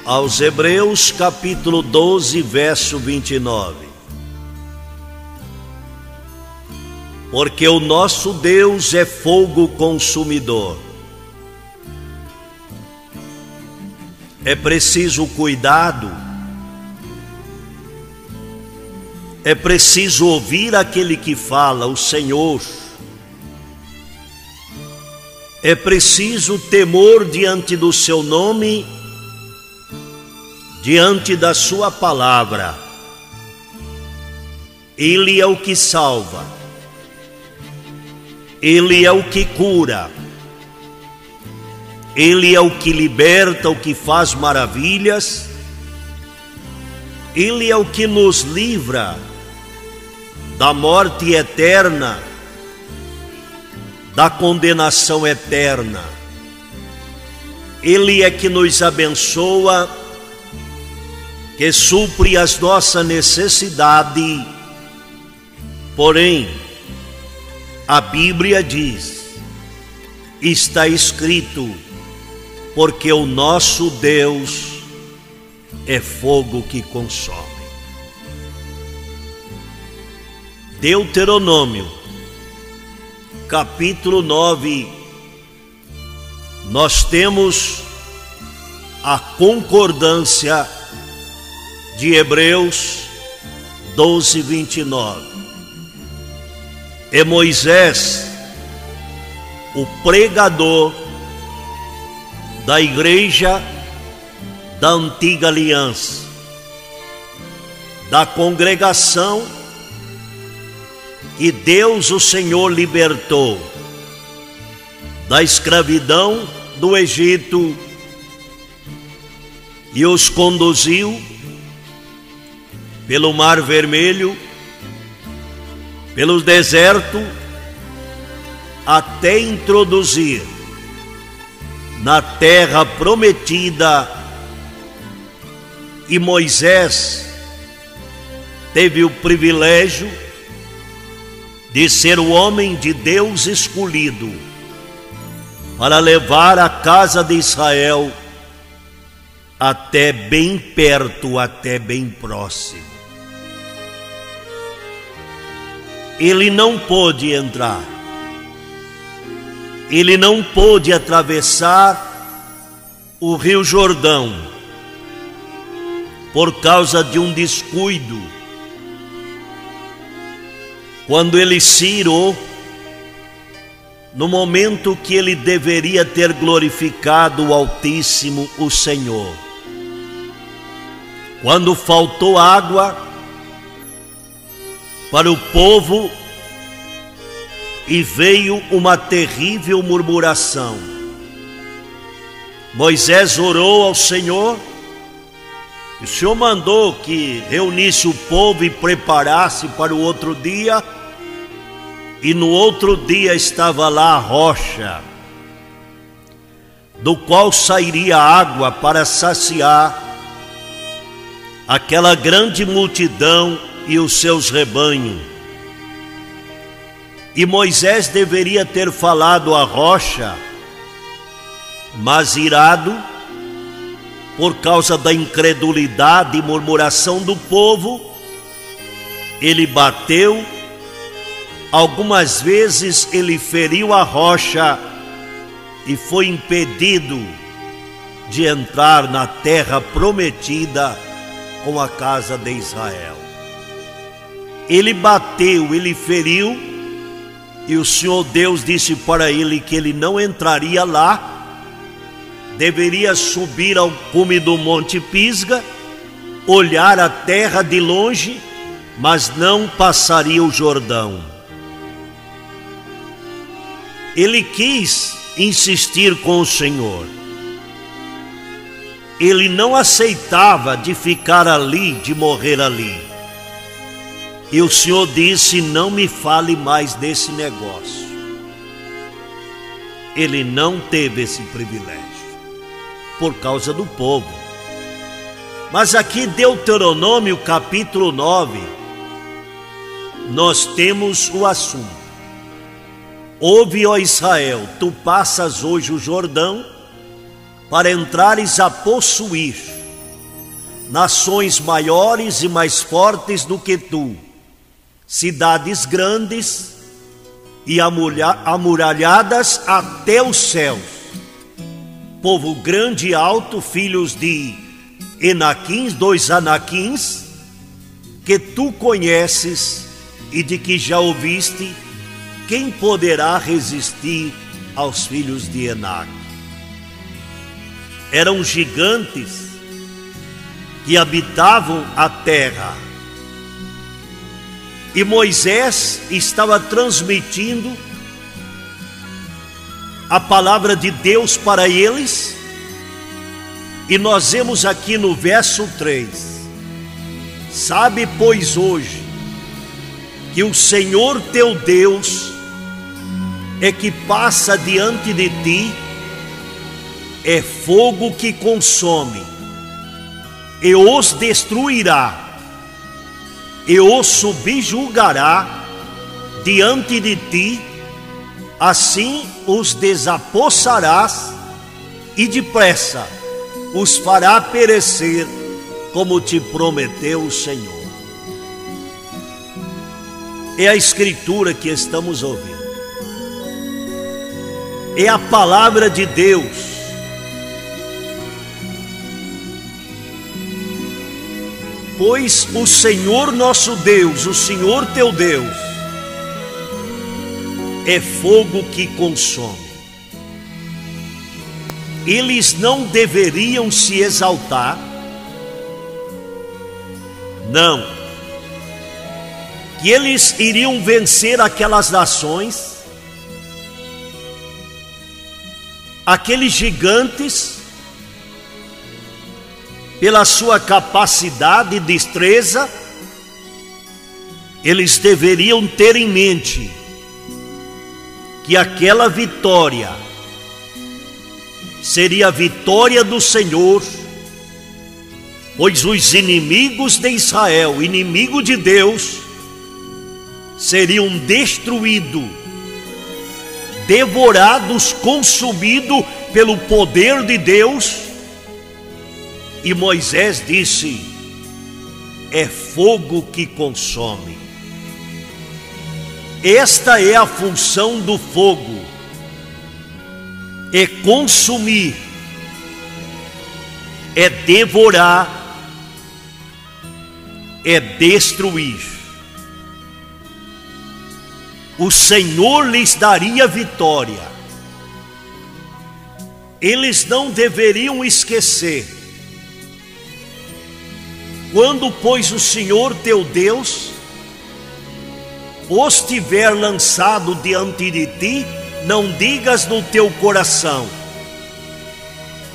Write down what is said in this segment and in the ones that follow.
aos Hebreus capítulo 12, verso 29. Porque o nosso Deus é fogo consumidor. É preciso cuidado, é preciso ouvir aquele que fala, o Senhor. É preciso temor diante do seu nome, diante da sua palavra. Ele é o que salva, Ele é o que cura, Ele é o que liberta, o que faz maravilhas, Ele é o que nos livra da morte eterna, da condenação eterna. Ele é que nos abençoa, que supre as nossas necessidades. Porém, a Bíblia diz, está escrito, porque o nosso Deus é fogo que consome. Deuteronômio, capítulo 9, nós temos a concordância de Hebreus 12, 29. É Moisés, o pregador da igreja da antiga aliança, da congregação que Deus, o Senhor, libertou da escravidão do Egito e os conduziu pelo Mar Vermelho, pelo deserto, até introduzir na terra prometida. E Moisés teve o privilégio de ser o homem de Deus escolhido para levar a casa de Israel até bem perto, até bem próximo. Ele não pôde entrar, ele não pôde atravessar o Rio Jordão por causa de um descuido. Quando ele se irou, no momento que ele deveria ter glorificado o Altíssimo, o Senhor, quando faltou água para o povo e veio uma terrível murmuração, Moisés orou ao Senhor. O Senhor mandou que reunisse o povo e preparasse para o outro dia, e no outro dia estava lá a rocha, do qual sairia água para saciar aquela grande multidão e os seus rebanhos. E Moisés deveria ter falado à rocha, mas irado, por causa da incredulidade e murmuração do povo, ele bateu. Algumas vezes ele feriu a rocha e foi impedido de entrar na terra prometida com a casa de Israel. Ele bateu, ele feriu, e o Senhor Deus disse para ele que ele não entraria lá, deveria subir ao cume do Monte Pisga, olhar a terra de longe, mas não passaria o Jordão. Ele quis insistir com o Senhor. Ele não aceitava de ficar ali, de morrer ali. E o Senhor disse: não me fale mais desse negócio. Ele não teve esse privilégio por causa do povo. Mas aqui Deuteronômio capítulo 9, nós temos o assunto. Ouve, ó Israel, tu passas hoje o Jordão para entrares a possuir nações maiores e mais fortes do que tu, cidades grandes e amuralhadas até os céus, povo grande e alto, filhos de Enaquins, 2 Anaquins, que tu conheces e de que já ouviste, quem poderá resistir aos filhos de Enac? Eram gigantes que habitavam a terra. E Moisés estava transmitindo a palavra de Deus para eles. E nós vemos aqui no verso 3: sabe, pois, hoje, que o Senhor teu Deus é que passa diante de ti, é fogo que consome, e os destruirá, e os subjugará diante de ti, assim os desapossarás, e depressa os fará perecer, como te prometeu o Senhor. É a escritura que estamos ouvindo, é a palavra de Deus. Pois o Senhor nosso Deus, o Senhor teu Deus, é fogo que consome. Eles não deveriam se exaltar, não, que eles iriam vencer aquelas nações, aqueles gigantes, pela sua capacidade e destreza. Eles deveriam ter em mente que aquela vitória seria a vitória do Senhor, pois os inimigos de Israel, inimigo de Deus, seriam destruídos, devorados, consumidos pelo poder de Deus. E Moisés disse: é fogo que consome. Esta é a função do fogo, é consumir, é devorar, é destruir. O Senhor lhes daria vitória. Eles não deveriam esquecer: quando, pois, o Senhor teu Deus os tiver lançado diante de ti, não digas no teu coração: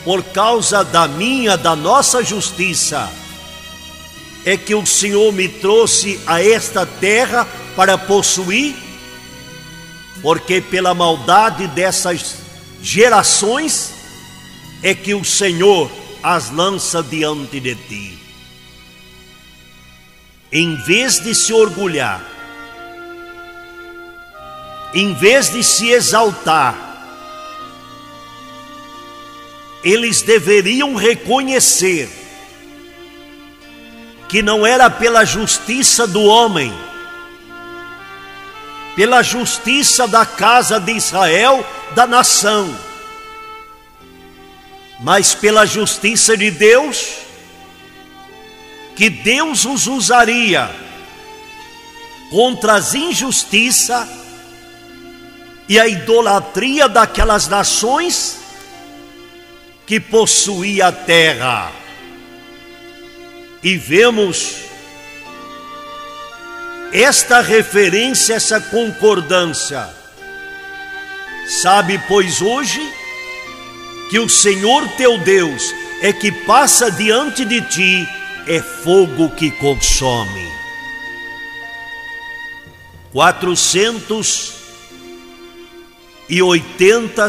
por causa da nossa justiça, é que o Senhor me trouxe a esta terra para possuir, porque pela maldade dessas gerações é que o Senhor as lança diante de ti. Em vez de se orgulhar, em vez de se exaltar, eles deveriam reconhecer que não era pela justiça do homem, pela justiça da casa de Israel, da nação, mas pela justiça de Deus, que Deus os usaria contra as injustiças e a idolatria daquelas nações que possuía a terra. E vemos esta referência, essa concordância. Sabe, pois, hoje, que o Senhor teu Deus é que passa diante de ti, é fogo que consome. 480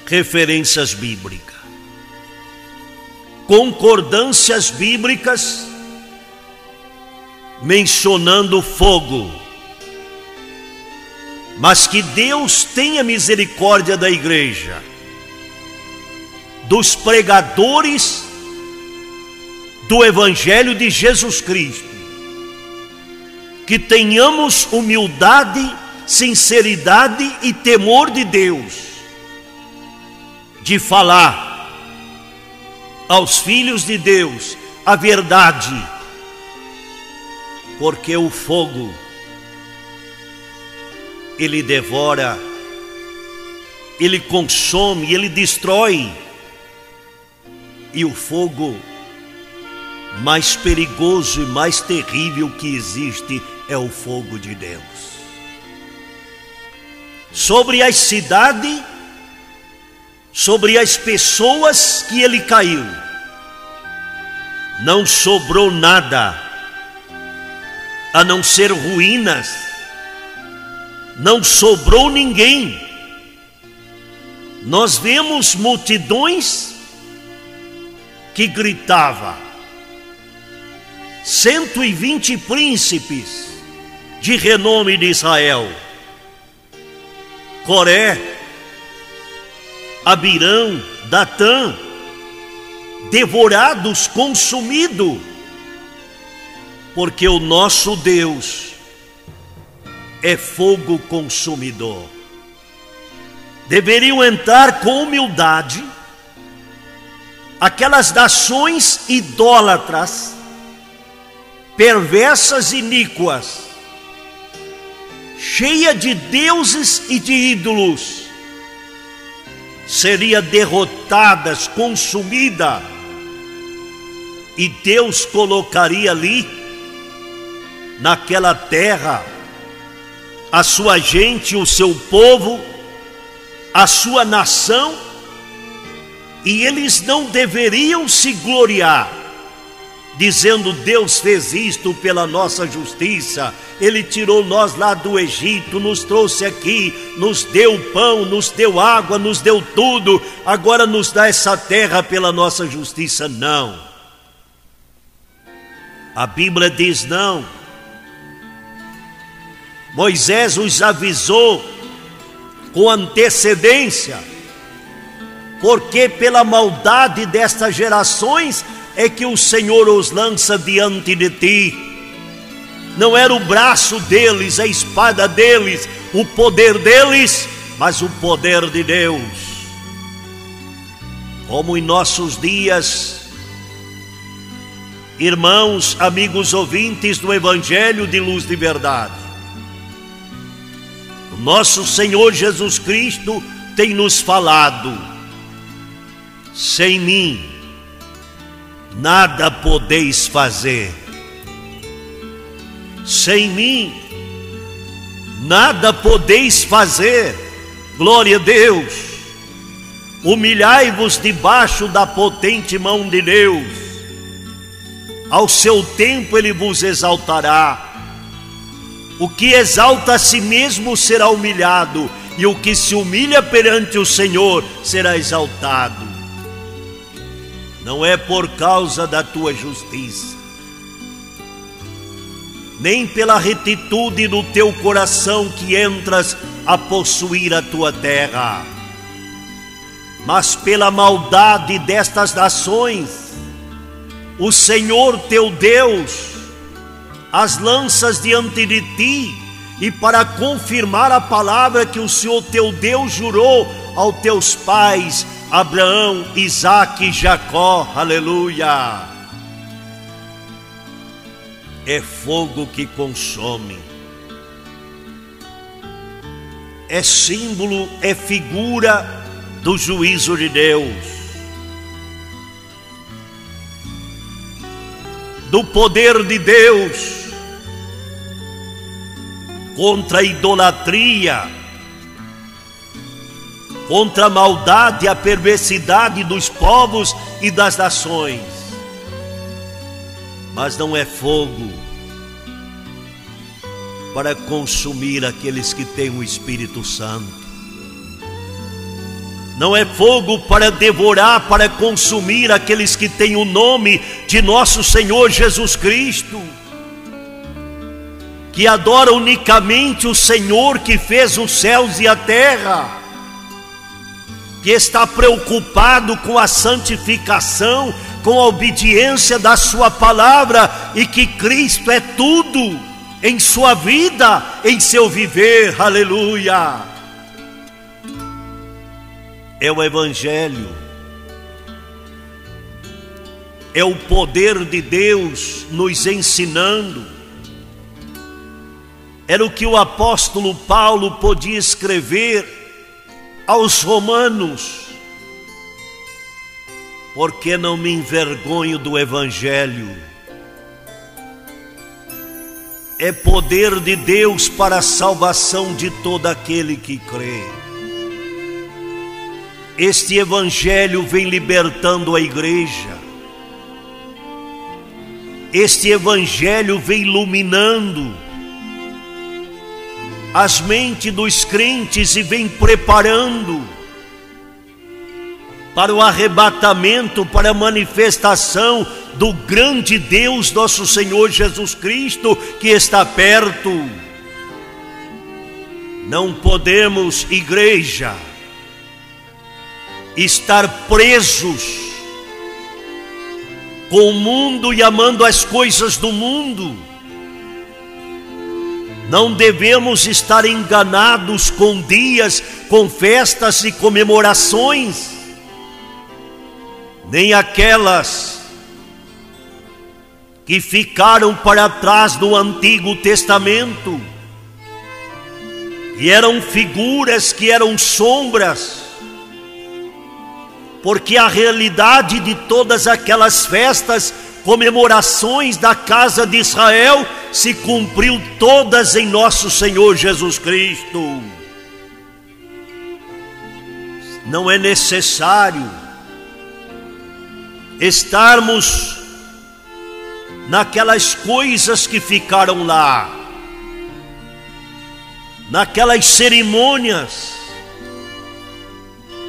referências bíblicas, concordâncias bíblicas mencionando fogo. Mas que Deus tenha misericórdia da igreja, dos pregadores do Evangelho de Jesus Cristo. Que tenhamos humildade, sinceridade e temor de Deus, de falar aos filhos de Deus a verdade, porque o fogo, ele devora, ele consome, ele destrói. E o fogo mais perigoso e mais terrível que existe é o fogo de Deus. Sobre a cidade, sobre as pessoas que ele caiu, não sobrou nada, a não ser ruínas. Não sobrou ninguém. Nós vemos multidões que gritavam, 120 príncipes de renome de Israel, Coré, Abirão, Datã, devorados, consumidos, porque o nosso Deus é fogo consumidor. Deveriam entrar com humildade aquelas nações idólatras, perversas e iníquas, cheia de deuses e de ídolos, seria derrotadas, consumida, e Deus colocaria ali, naquela terra, a sua gente, o seu povo, a sua nação, e eles não deveriam se gloriar, dizendo: Deus fez isto pela nossa justiça, Ele tirou nós lá do Egito, nos trouxe aqui, nos deu pão, nos deu água, nos deu tudo, agora nos dá essa terra pela nossa justiça. Não. A Bíblia diz não. Moisés os avisou com antecedência, porque pela maldade destas gerações é que o Senhor os lança diante de ti. Não era o braço deles, a espada deles, o poder deles, mas o poder de Deus. Como em nossos dias, irmãos, amigos ouvintes do Evangelho de Luz de Verdade, o nosso Senhor Jesus Cristo tem nos falado: sem mim nada podeis fazer. Sem mim nada podeis fazer. Glória a Deus. Humilhai-vos debaixo da potente mão de Deus. Ao seu tempo Ele vos exaltará. O que exalta a si mesmo será humilhado, e o que se humilha perante o Senhor será exaltado. Não é por causa da tua justiça, nem pela retitude do teu coração que entras a possuir a tua terra, mas pela maldade destas nações. O Senhor teu Deus as lanças diante de ti, e para confirmar a palavra que o Senhor teu Deus jurou aos teus pais, Abraão, Isaque e Jacó. Aleluia. É fogo que consome, é símbolo, é figura do juízo de Deus, do poder de Deus contra a idolatria, contra a maldade e a perversidade dos povos e das nações. Mas não é fogo para consumir aqueles que têm o Espírito Santo. Não é fogo para devorar, para consumir aqueles que têm o nome de nosso Senhor Jesus Cristo, que adora unicamente o Senhor que fez os céus e a terra, que está preocupado com a santificação, com a obediência da sua palavra e que Cristo é tudo em sua vida, em seu viver. Aleluia! É o Evangelho, é o poder de Deus nos ensinando. Era o que o apóstolo Paulo podia escrever aos romanos: porque não me envergonho do Evangelho. É poder de Deus para a salvação de todo aquele que crê. Este Evangelho vem libertando a igreja. Este Evangelho vem iluminando as mentes dos crentes e vem preparando para o arrebatamento, para a manifestação do grande Deus, nosso Senhor Jesus Cristo, que está perto. Não podemos, igreja, estar presos com o mundo e amando as coisas do mundo. Não devemos estar enganados com dias, com festas e comemorações, nem aquelas que ficaram para trás do Antigo Testamento, que eram figuras, que eram sombras, porque a realidade de todas aquelas festas, comemorações da casa de Israel, se cumpriu todas em nosso Senhor Jesus Cristo. Não é necessário estarmos naquelas coisas que ficaram lá, naquelas cerimônias.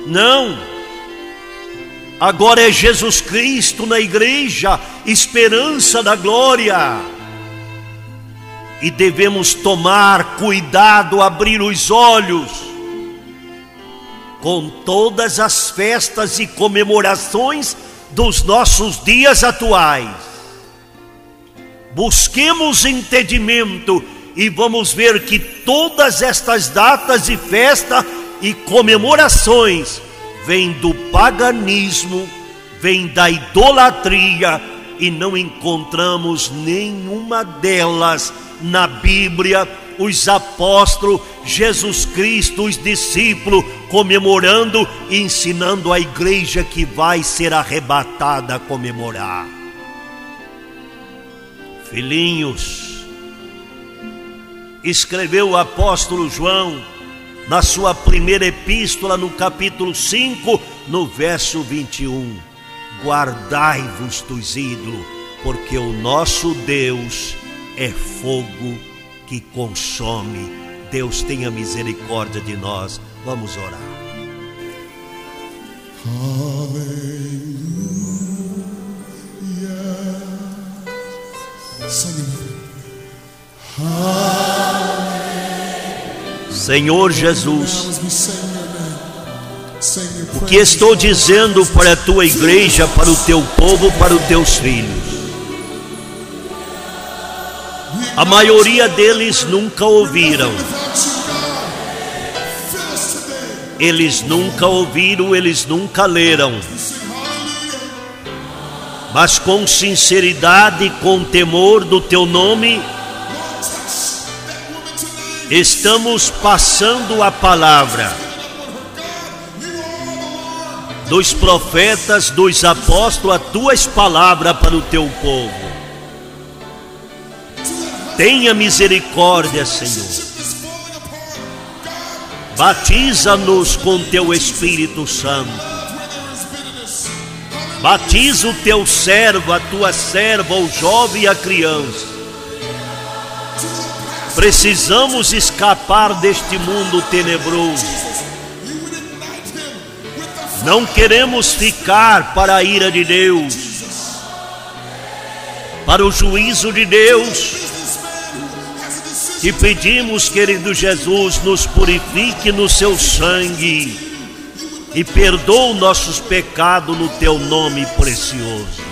Não. Agora é Jesus Cristo na igreja, esperança da glória. E devemos tomar cuidado, abrir os olhos com todas as festas e comemorações dos nossos dias atuais. Busquemos entendimento e vamos ver que todas estas datas de festa e comemorações vêm do paganismo, vêm da idolatria, e não encontramos nenhuma delas na Bíblia. Os apóstolos, Jesus Cristo, os discípulos comemorando e ensinando a igreja que vai ser arrebatada a comemorar. Filhinhos, escreveu o apóstolo João na sua primeira epístola, no capítulo 5, no verso 21. Guardai-vos dos ídolos, porque o nosso Deus é fogo que consome. Deus tenha misericórdia de nós. Vamos orar. Senhor Jesus, o que estou dizendo para a tua igreja, para o teu povo, para os teus filhos, a maioria deles nunca ouviram. Eles nunca ouviram, eles nunca leram. Mas com sinceridade, com temor do teu nome, estamos passando a palavra dos profetas, dos apóstolos, as tuas palavras para o teu povo. Tenha misericórdia, Senhor. Batiza-nos com teu Espírito Santo. Batiza o teu servo, a tua serva, o jovem e a criança. Precisamos escapar deste mundo tenebroso. Não queremos ficar para a ira de Deus, para o juízo de Deus. E pedimos, querido Jesus, nos purifique no seu sangue e perdoa nossos pecados no teu nome precioso.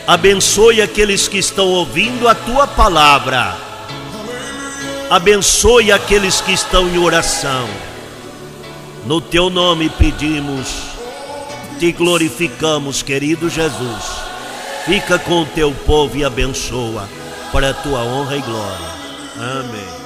Abençoe aqueles que estão ouvindo a tua palavra. Abençoe aqueles que estão em oração. No teu nome pedimos, te glorificamos, querido Jesus. Fica com o teu povo e abençoa, para a tua honra e glória. Amém.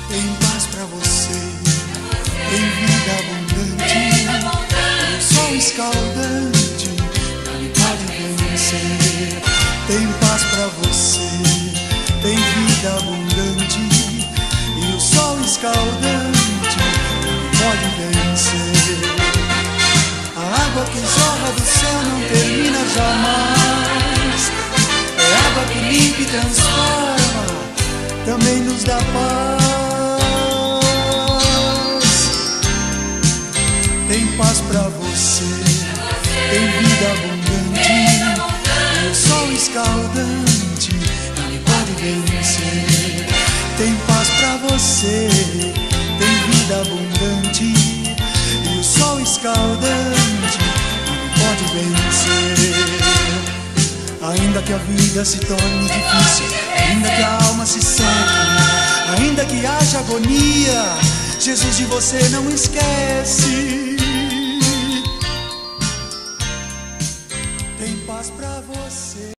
Tem paz pra você, tem vida abundante, tem sol escaldante, não pode vencer. Tem paz pra você, tem vida abundante, e o sol escaldante não pode vencer. A água que jorra do céu não termina jamais, é água que limpa e transforma, também nos dá paz. Tem paz pra você, tem vida abundante, e o sol escaldante não me pode vencer. Tem paz pra você, tem vida abundante, e o sol escaldante não me pode vencer. Ainda que a vida se torne difícil, ainda que a alma se seque, ainda que haja agonia, Jesus de você não esquece.